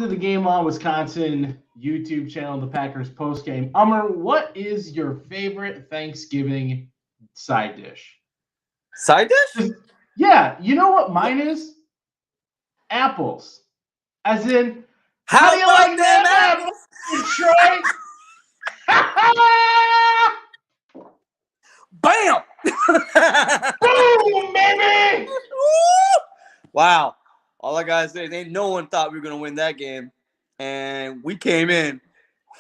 to the Game On Wisconsin YouTube channel, the Packers Postgame. What is your favorite Thanksgiving side dish? Side dish? Yeah, you know what mine is? Apples. As in, how do you about like them them apples? Detroit? Bam! Boom, baby! Wow. All I gotta say is ain't no one thought we were gonna win that game. And we came in.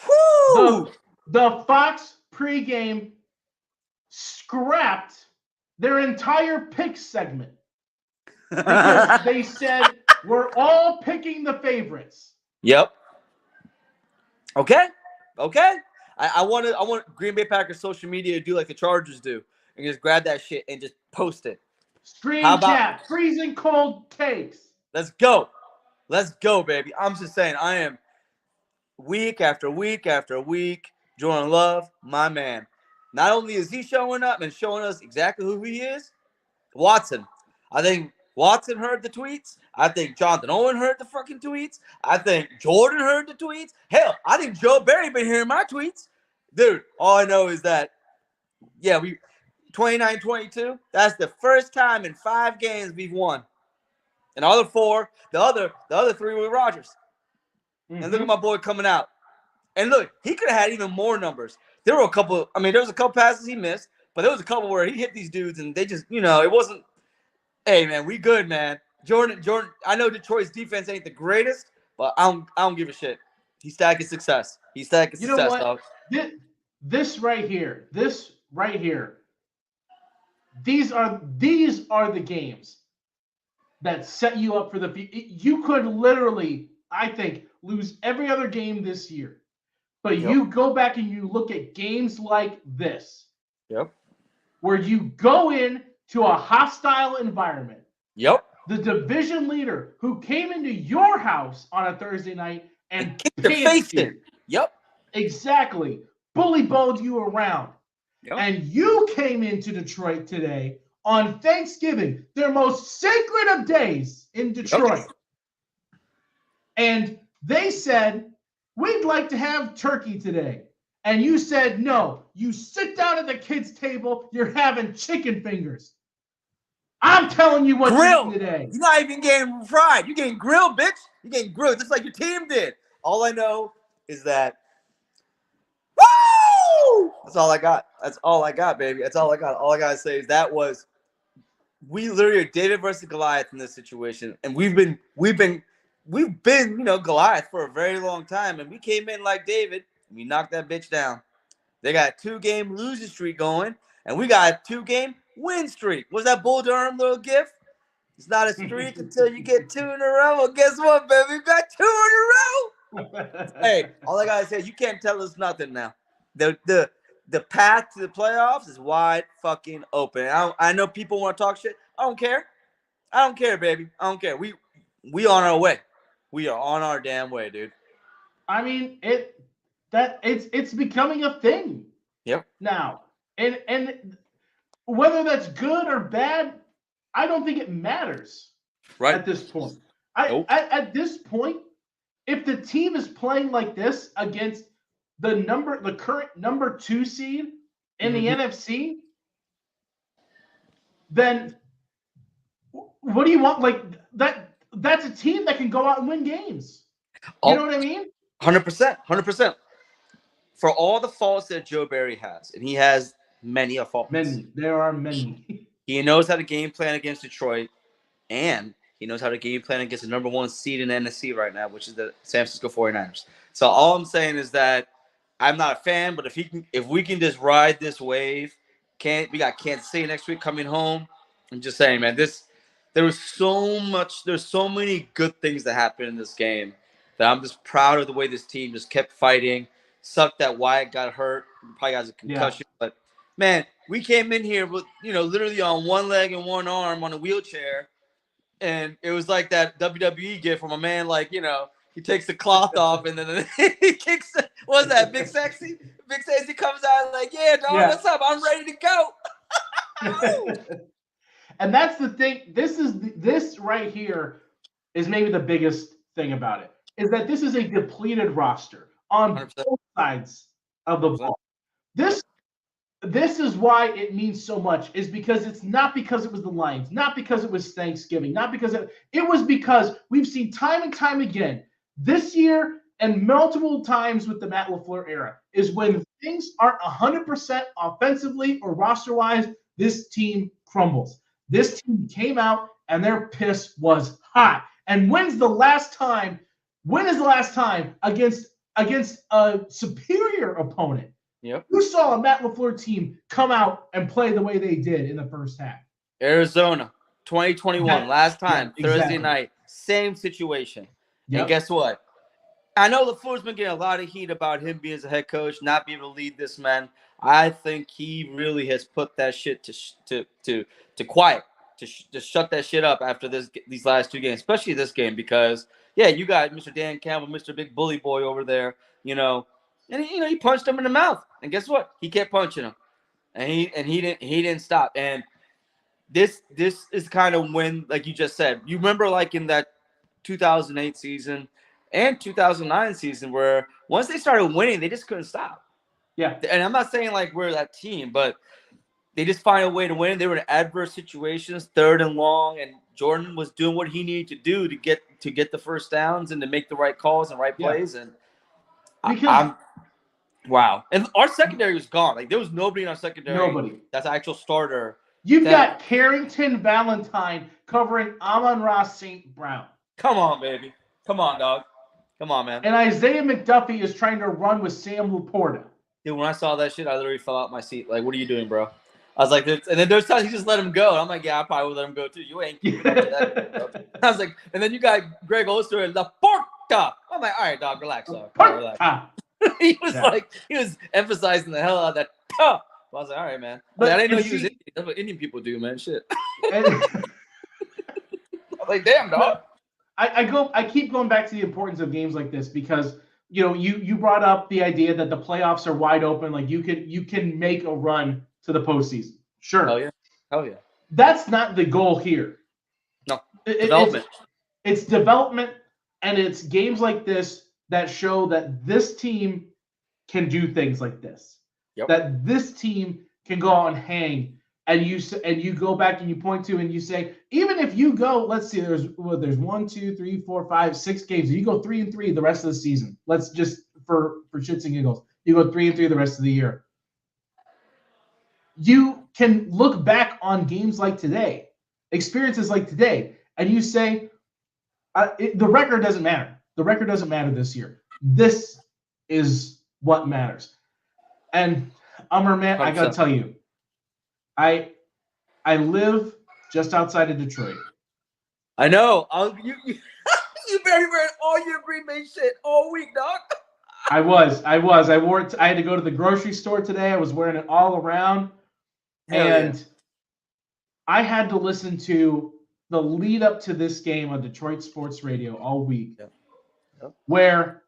Woo! The Fox pregame scrapped their entire pick segment because they said we're all picking the favorites. Yep. Okay. I want Green Bay Packers social media to do like the Chargers do and just grab that shit and just post it. Screen cap, freezing cold takes. Let's go, baby. I'm just saying, I am week after week after week. Jordan Love, my man. Not only is he showing up and showing us exactly who he is, Watson. I think Watson heard the tweets. I think Jonathan Owen heard the fucking tweets. I think Jordan heard the tweets. Hell, I think Joe Barry been hearing my tweets. Dude, all I know is that, yeah, we 29-22. That's the first time in 5 games we've won. And the other 4, the other 3 were Rodgers. Mm-hmm. And look at my boy coming out. And look, he could have had even more numbers. There were a couple. I mean, there was a couple passes he missed, but there was a couple where he hit these dudes, and they just, it wasn't. Hey, man, we good, man. Jordan. I know Detroit's defense ain't the greatest, but I don't give a shit. He's stacking success. He's stacking success, know what? dog. This right here. These are the games that set you up for the future. You could literally, I think, lose every other game this year. But you go back and you look at games like this. Yep. Where you go in to a hostile environment. Yep. The division leader who came into your house on a Thursday night and kicked your face in. Yep. Exactly. Bully balled you around. Yep. And you came into Detroit today on Thanksgiving, their most sacred of days in Detroit. Yep. And they said, we'd like to have turkey today. And you said no. You sit down at the kids' table, you're having chicken fingers. I'm telling you what you're eating today. You're not even getting fried. You're getting grilled, bitch. You're getting grilled just like your team did. All I know is that, woo! That's all I got. That's all I got, baby. That's all I got. All I got to say is we literally are David versus Goliath in this situation. And we've been Goliath for a very long time, and we came in like David, and we knocked that bitch down. They got a 2-game losing streak going, and we got a 2-game win streak. Was that Bull Durham little gift? It's not a streak until you get 2 in a row. Well, guess what, baby? We got 2 in a row. Hey, all I gotta say, you can't tell us nothing now. The path to the playoffs is wide fucking open. I know people want to talk shit. I don't care, baby. I don't care. We on our way. We are on our damn way, dude. I mean, it's becoming a thing. Yep. Now, and whether that's good or bad, I don't think it matters. Right. At this point. Nope. At this point, if the team is playing like this against the current number 2 seed in the NFC, then what do you want? Like that's a team that can go out and win games. You know what I mean? 100%. For all the faults that Joe Barry has, and he has many faults. There are many. He knows how to game plan against Detroit, and he knows how to game plan against the number 1 seed in the NFC right now, which is the San Francisco 49ers. So all I'm saying is that I'm not a fan, but if we can just ride this wave, we got Kansas City next week coming home. I'm just saying, man, there's so many good things that happened in this game that I'm just proud of the way this team just kept fighting. Sucked that Wyatt got hurt. Probably has a concussion. Yeah. But, man, we came in here with, literally on one leg and one arm on a wheelchair. And it was like that WWE gif from a man, like, he takes the cloth off and then he kicks it. What's that, Big Sexy? Big Sexy comes out like, yeah, dog, what's up? I'm ready to go. And that's the thing. This right here is maybe the biggest thing about it. is that this is a depleted roster on 100%. both sides of the ball. This is why it means so much, is because it's not because it was the Lions, not because it was Thanksgiving, not because it was because we've seen time and time again this year and multiple times with the Matt LaFleur era is when things aren't 100% offensively or roster-wise, this team crumbles. This team came out and their piss was hot. And when is the last time against a superior opponent? Yep. Who saw a Matt LaFleur team come out and play the way they did in the first half? Arizona, 2021, last time, Thursday exactly. night, same situation. Yep. And guess what? I know LaFleur's been getting a lot of heat about him being as a head coach, not being able to lead this man. I think he really has put that shit to quiet, to shut that shit up after these last two games, especially this game, because you got Mr. Dan Campbell, Mr. Big Bully Boy over there, and he punched him in the mouth, and guess what? He kept punching him, and he didn't stop. And this is kind of when, like you just said, you remember like in that 2008 season and 2009 season where once they started winning, they just couldn't stop. Yeah. And I'm not saying like we're that team, but they just find a way to win. They were in adverse situations, 3rd and long, and Jordan was doing what he needed to do to get the first downs and to make the right calls and right plays. And wow. And our secondary was gone. Like there was nobody in our secondary. Nobody. That's an actual starter. You've got Carrington Valentine covering Amon-Ra St. Brown. Come on, baby. Come on, dog. Come on, man. And Isaiah McDuffie is trying to run with Sam Laporta. Dude, when I saw that shit, I literally fell out my seat. Like, what are you doing, bro? I was like, and then there's times he just let him go. And I'm like, yeah, I probably would let him go too. You ain't keeping up with that. I was like, and then you got Greg Oster and Laporta. I'm like, all right, dog, relax, dog. Relax. He was emphasizing the hell out of that. I was like, all right, man. But I didn't know he was Indian. That's what Indian people do, man. Shit. I'm like, damn, dog. I keep going back to the importance of games like this because you brought up the idea that the playoffs are wide open. Like you can make a run to the postseason. Sure. Hell yeah. That's not the goal here. No. Development. It's development, and it's games like this that show that this team can do things like this. Yep. That this team can go out and hang. And you go back and you point to and you say, even if you go, let's see, there's 1, 2, 3, 4, 5, 6 games. You go 3-3 the rest of the season. Let's just for shits and giggles, you go 3-3 the rest of the year. You can look back on games like today, experiences like today, and you say, the record doesn't matter. The record doesn't matter this year. This is what matters. And Amr, man, I gotta tell you. I live just outside of Detroit. I know. You better wear all your Green Bay shit all week, dog. I wore it. I had to go to the grocery store today. I was wearing it all around. And I had to listen to the lead up to this game on Detroit Sports Radio all week, where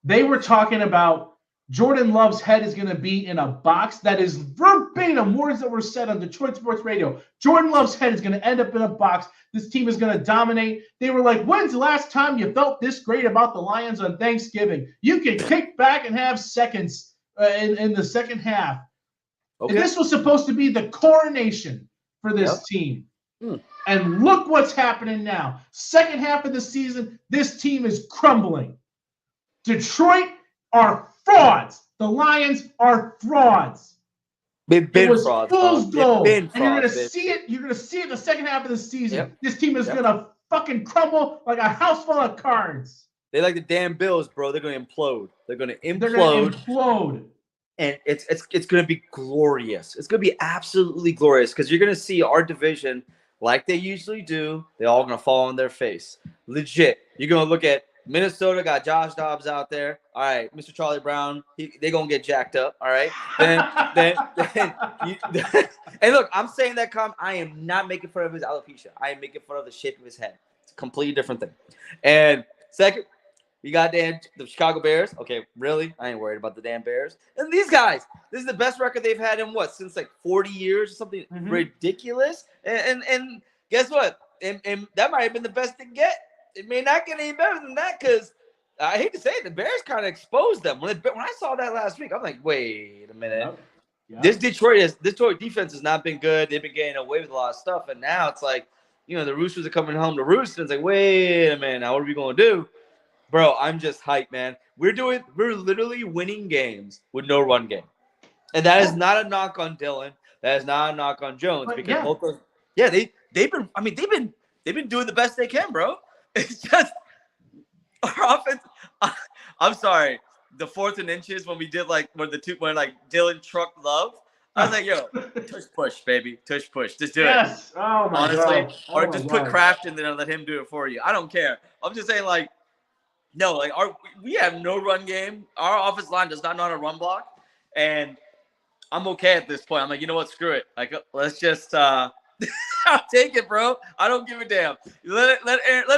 they were talking about Jordan Love's head is going to be in a box. That is verbatim words that were said on Detroit Sports Radio. Jordan Love's head is going to end up in a box. This team is going to dominate. They were like, when's the last time you felt this great about the Lions on Thanksgiving? You can kick back and have seconds in the second half. Okay. And this was supposed to be the coronation for this team. And look what's happening now. Second half of the season, this team is crumbling. Detroit are frauds. The Lions are frauds. They've been frauds. Fool's gold. And you're gonna see it. You're gonna see it in the second half of the season. This team is gonna fucking crumble like a house full of cards. They like the damn Bills, bro. They're gonna implode. They're gonna implode. And it's gonna be glorious. It's gonna be absolutely glorious because you're gonna see our division like they usually do. They're all gonna fall on their face. Legit. You're gonna look at Minnesota, got Josh Dobbs out there. All right, Mr. Charlie Brown, they're going to get jacked up, all right? And look, I'm saying that I am not making fun of his alopecia. I am making fun of the shape of his head. It's a completely different thing. And second, you got the Chicago Bears. Okay, really? I ain't worried about the damn Bears. And these guys, this is the best record they've had in since like 40 years or something ridiculous. And guess what? And that might have been the best to get. It may not get any better than that because I hate to say it, the Bears kind of exposed them. When I saw that last week, I'm like, wait a minute. Yep. This Detroit defense has not been good. They've been getting away with a lot of stuff, and now it's like, the Roosters are coming home to roost, and it's like, wait a minute, now what are we gonna do, bro? I'm just hyped, man. We're literally winning games with no run game, and that is not a knock on Dylan. That is not a knock on Jones, because both those, they've been doing the best they can, bro. It's just our offense. I'm sorry. The 4th and inches when we did when Dylan trucked Love, I was like, yo, tush push, baby. Tush push. Just do it. Yes. Oh my God. Or just put Kraft in there and let him do it for you. I don't care. I'm just saying, we have no run game. Our offensive line does not know how to run block. And I'm okay at this point. I'm like, you know what? Screw it. Let's just I'll take it, bro. I don't give a damn. Let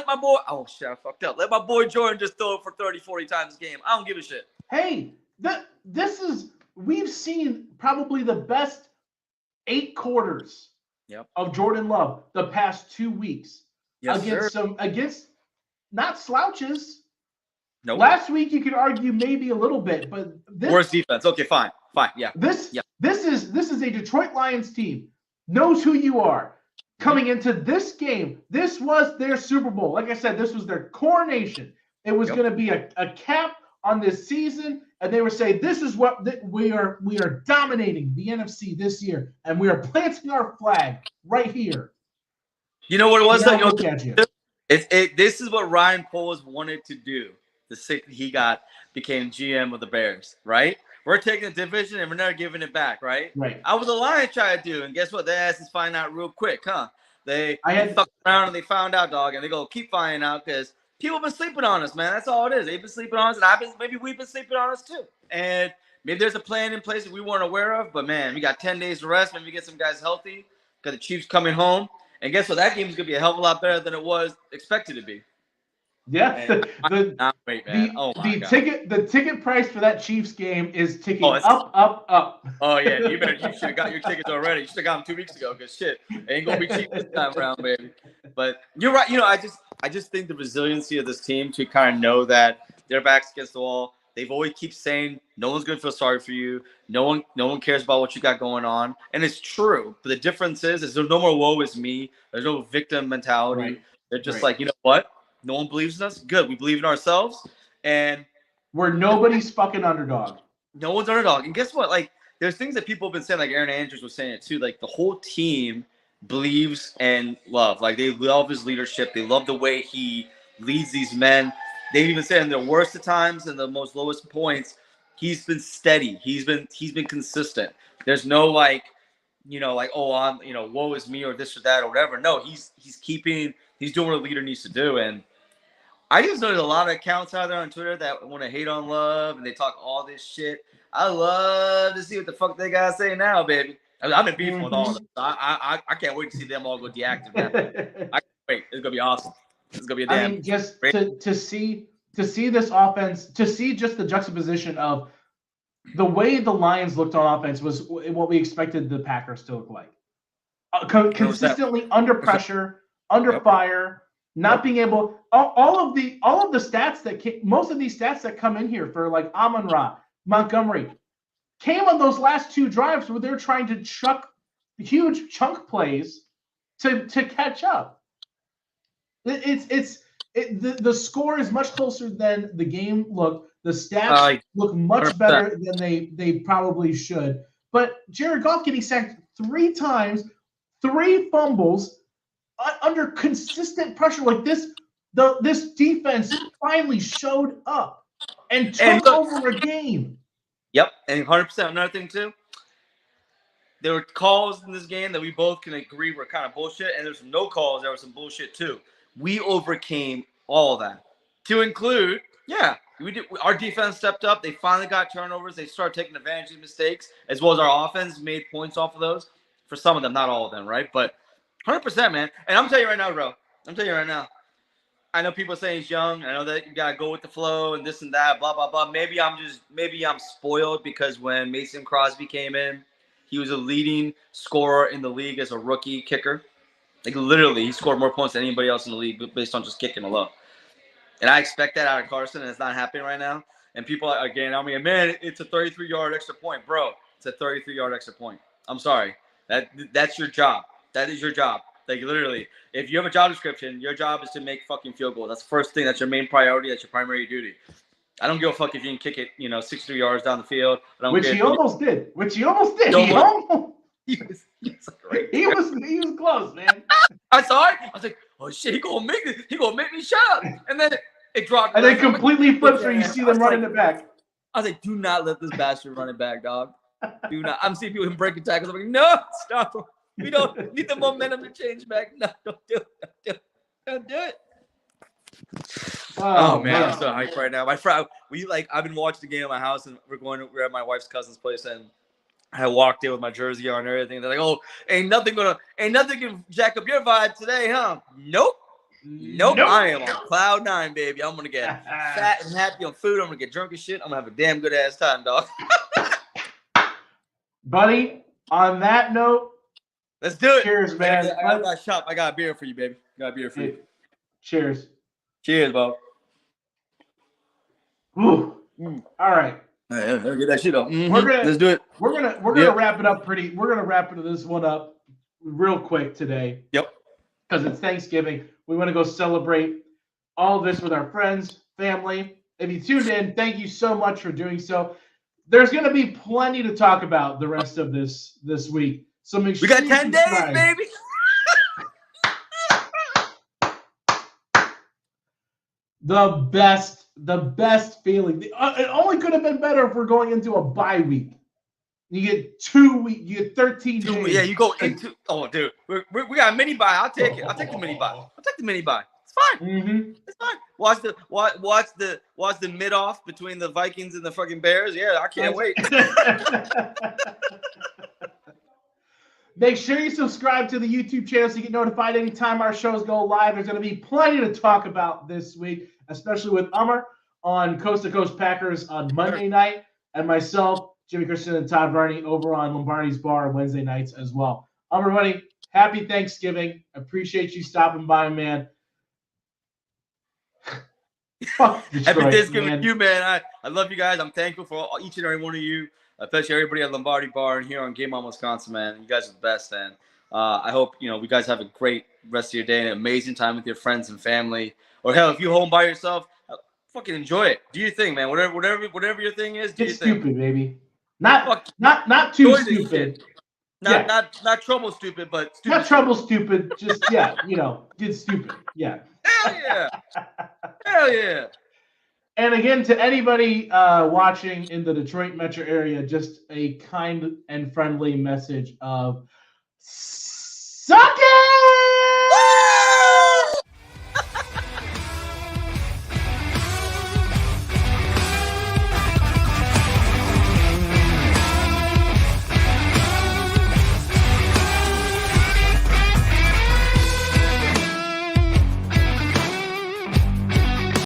my boy. Oh shit, I fucked up. Let my boy Jordan just throw it for 30, 40 times a game. I don't give a shit. Hey, we've seen probably the best 8 quarters of Jordan Love the past 2 weeks. Yes, against not slouches. No. Nope. Last week you could argue maybe a little bit, but worse defense. Okay, fine. Yeah. This is a Detroit Lions team. Knows who you are. Coming into this game, this was their Super Bowl. Like I said, this was their coronation. It was going to be a cap on this season, and they were saying, this is what we are dominating the NFC this year, and we are planting our flag right here. You know what it was? This is what Ryan Poles wanted to do. The second he became GM of the Bears, right? We're taking the division and we're never giving it back, right? Right. I was the Lions trying to do, and guess what? Their asses find out real quick, huh? They fucked around and they found out, dog, and they go keep finding out because people have been sleeping on us, man. That's all it is. They've been sleeping on us, and maybe we've been sleeping on us too. And maybe there's a plan in place that we weren't aware of, but man, we got 10 days to rest. Maybe we get some guys healthy. Got the Chiefs coming home, and guess what? That game is gonna be a hell of a lot better than it was expected to be. Yeah, the ticket price for that Chiefs game is ticking up. Oh yeah, you should have got your tickets already. You should have got them 2 weeks ago, because shit, it ain't gonna be cheap this time around, baby. But you're right. I just think the resiliency of this team to kind of know that their backs against the wall. They've always keep saying no one's gonna feel sorry for you. No one cares about what you got going on, and it's true. But the difference is there's no more woe is me. There's no victim mentality. Right. They're just like, you know what? No one believes in us. Good. We believe in ourselves. And we're nobody's fucking underdog. No one's underdog. And guess what? There's things that people have been saying, like Aaron Andrews was saying it too. The whole team believes and love. They love his leadership. They love the way he leads these men. They even said in the worst of times and the most lowest points, he's been steady. He's been consistent. There's no woe is me or this or that or whatever. No, he's doing what a leader needs to do. And I just know there's a lot of accounts out there on Twitter that want to hate on Love and they talk all this shit. I love to see what the fuck they gotta say now, baby. I've been beefing with all of them. So I can't wait to see them all go deactive. I can't wait. It's gonna be awesome. It's gonna be a damn. Just to see this offense, to see just the juxtaposition of the way the Lions looked on offense was what we expected the Packers to look like. Consistently under pressure, under fire. Not being able, all of the stats most of these stats that come in here for Amon-Ra, Montgomery, came on those last 2 drives where they're trying to chuck huge chunk plays to catch up. The score is much closer than the game looked. The stats look much better than they probably should. But Jared Goff getting sacked 3 times, 3 fumbles. Under consistent pressure like this, this defense finally showed up and took over a game. Yep, and 100%. Another thing too, there were calls in this game that we both can agree were kind of bullshit, and there's some no calls that were some bullshit too. We overcame all of that, to include, we did. Our defense stepped up. They finally got turnovers. They started taking advantage of mistakes, as well as our offense made points off of those. For some of them, not all of them, right? But 100%, man. And I'm telling you right now, bro. I know people say he's young. I know that you gotta go with the flow and this and that, blah blah blah. Maybe I'm spoiled because when Mason Crosby came in, he was a leading scorer in the league as a rookie kicker. Literally, he scored more points than anybody else in the league based on just kicking alone. And I expect that out of Carson, and it's not happening right now. And people are getting on me, man, it's a 33-yard extra point. Bro, it's a 33-yard extra point. I'm sorry. That's your job. That is your job. Like, literally, if you have a job description, your job is to make fucking field goal. That's the first thing. That's your main priority. That's your primary duty. I don't give a fuck if you can kick it, 63 yards down the field. Which he almost did. He was close, man. I saw it. I was like, oh shit, he gonna make me shut up. And then it dropped. And then completely flips where you see them running it back. I was like, do not let this bastard run it back, dog. Do not. I'm seeing people breaking tackles. I'm like, no, stop him. We don't need the momentum to change back. No, don't do it. Don't do it. Oh man, I'm so hyped right now. My friend, I've been watching the game at my house, and we're at my wife's cousin's place, and I walked in with my jersey on and everything. They're like, "Oh, ain't nothing can jack up your vibe today, huh?" Nope. I am on cloud 9, baby. I'm gonna get fat and happy on food. I'm gonna get drunk as shit. I'm gonna have a damn good ass time, dog. Buddy, on that note, let's do it. Cheers, man. I got a beer for you, baby. Cheers. Cheers, Bob. All right. Get that shit up. Let's do it. We're gonna wrap it up We're gonna wrap this one up real quick today. Yep. Because it's Thanksgiving. We want to go celebrate all of this with our friends, family. If you tuned in, thank you so much for doing so. There's gonna be plenty to talk about the rest of this week. So make sure we got 10 days, baby. The best feeling. It only could have been better if we're going into a bye week. You get 2 weeks. You get 13 days. Yeah, you go into. Oh, dude, we got a mini bye. I'll take it. I'll take the mini bye. It's fine. Mm-hmm. It's fine. Watch the mid off between the Vikings and the fucking Bears. Yeah, I can't wait. Make sure you subscribe to the YouTube channel so you get notified anytime our shows go live. There's going to be plenty to talk about this week, especially with Umar on Coast to Coast Packers on Monday night, and myself, Jimmy Christian, and Todd Varney over on Lombardi's Bar on Wednesday nights as well. Everybody, happy Thanksgiving. Appreciate you stopping by, man. Fuck Detroit, happy Thanksgiving to you, man. I love you guys. I'm thankful for each and every one of you. Especially everybody at Lombardi Bar and here on Game On Wisconsin, man. You guys are the best, and I hope you guys have a great rest of your day and an amazing time with your friends and family. Or hell, if you're home by yourself, fucking enjoy it. Do your thing, man. Whatever your thing is, do your thing. Get stupid, baby. Not too stupid. Not trouble stupid, but stupid. Not trouble stupid. Just get stupid. Yeah. Hell yeah. And again, to anybody watching in the Detroit metro area, just a kind and friendly message of